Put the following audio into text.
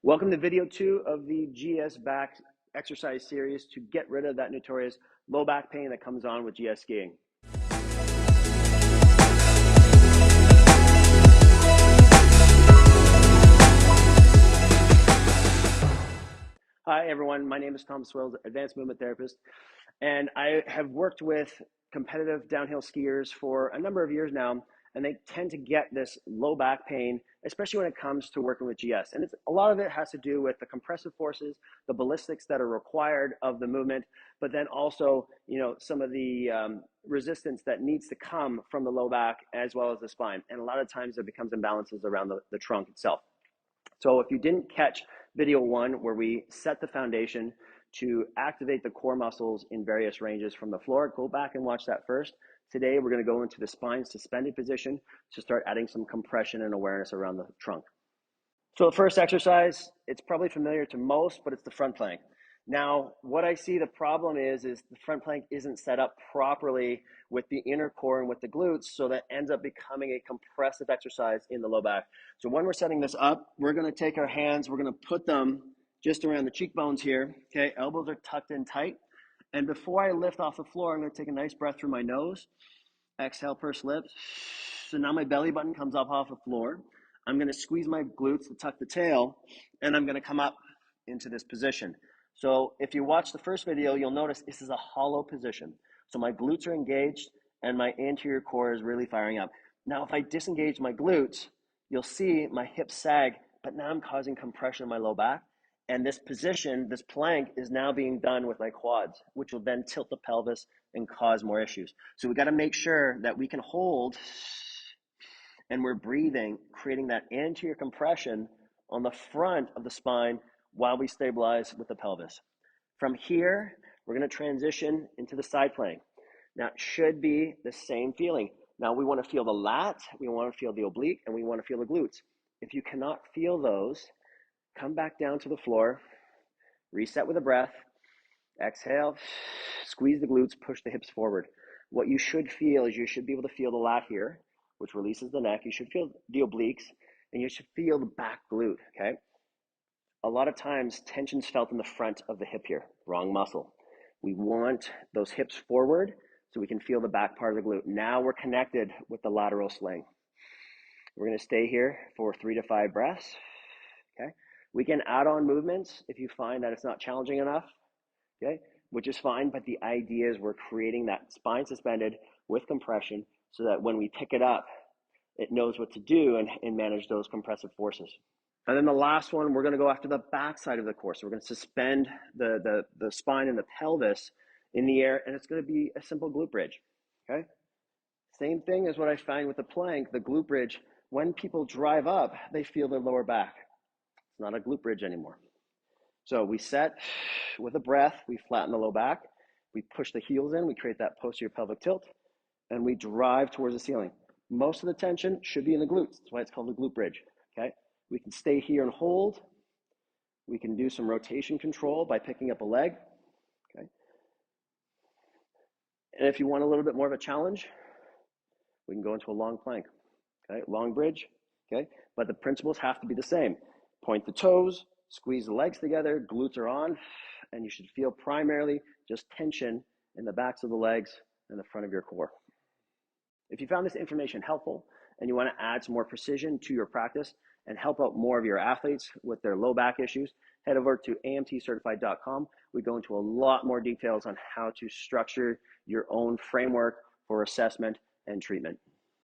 Welcome to video 2 of the GS back exercise series to get rid of that notorious low back pain that comes on with GS skiing. Hi everyone, my name is Tom Swills, advanced movement therapist, and I have worked with competitive downhill skiers for a number of years now, and they tend to get this low back pain, especially when it comes to working with GS. And a lot of it has to do with the compressive forces, the ballistics that are required of the movement, but then also, some of the resistance that needs to come from the low back as well as the spine. And a lot of times there becomes imbalances around the trunk itself. So if you didn't catch video 1 where we set the foundation to activate the core muscles in various ranges from the floor, go back and watch that first. Today, we're going to go into the spine suspended position to start adding some compression and awareness around the trunk. So the first exercise, it's probably familiar to most, but it's the front plank. Now, what I see the problem is the front plank isn't set up properly with the inner core and with the glutes, so that ends up becoming a compressive exercise in the low back. So when we're setting this up, we're going to take our hands, we're going to put them just around the cheekbones here, okay? Elbows are tucked in tight. And before I lift off the floor, I'm going to take a nice breath through my nose. Exhale, purse lips. So now my belly button comes up off the floor. I'm going to squeeze my glutes to tuck the tail, and I'm going to come up into this position. So if you watch the first video, you'll notice this is a hollow position. So my glutes are engaged, and my anterior core is really firing up. Now, if I disengage my glutes, you'll see my hips sag, but now I'm causing compression in my low back. And this position, this plank, is now being done with my quads, which will then tilt the pelvis and cause more issues. So we got to make sure that we can hold and we're breathing, creating that anterior compression on the front of the spine while we stabilize with the pelvis. From here, we're going to transition into the side plank. Now, it should be the same feeling. Now, we want to feel the lat, we want to feel the oblique, and we want to feel the glutes. If you cannot feel those, come back down to the floor, reset with a breath, exhale, squeeze the glutes, push the hips forward. What you should feel is you should be able to feel the lat here, which releases the neck. You should feel the obliques, and you should feel the back glute, okay? A lot of times, tension's felt in the front of the hip here, wrong muscle. We want those hips forward so we can feel the back part of the glute. Now we're connected with the lateral sling. We're going to stay here for 3 to 5 breaths, okay? We can add on movements if you find that it's not challenging enough, okay, which is fine, but the idea is we're creating that spine suspended with compression so that when we pick it up, it knows what to do and manage those compressive forces. And then the last one, we're going to go after the back side of the core. So we're going to suspend the spine and the pelvis in the air, and it's going to be a simple glute bridge, okay? Same thing as what I find with the plank, the glute bridge. When people drive up, they feel their lower back. It's not a glute bridge anymore. So we set with a breath, we flatten the low back, we push the heels in, we create that posterior pelvic tilt, and we drive towards the ceiling. Most of the tension should be in the glutes. That's why it's called the glute bridge, okay? We can stay here and hold. We can do some rotation control by picking up a leg, okay? And if you want a little bit more of a challenge, we can go into a long plank, okay? Long bridge, okay? But the principles have to be the same. Point the toes, squeeze the legs together, glutes are on, and you should feel primarily just tension in the backs of the legs and the front of your core. If you found this information helpful and you want to add some more precision to your practice and help out more of your athletes with their low back issues, head over to amtcertified.com. We go into a lot more details on how to structure your own framework for assessment and treatment.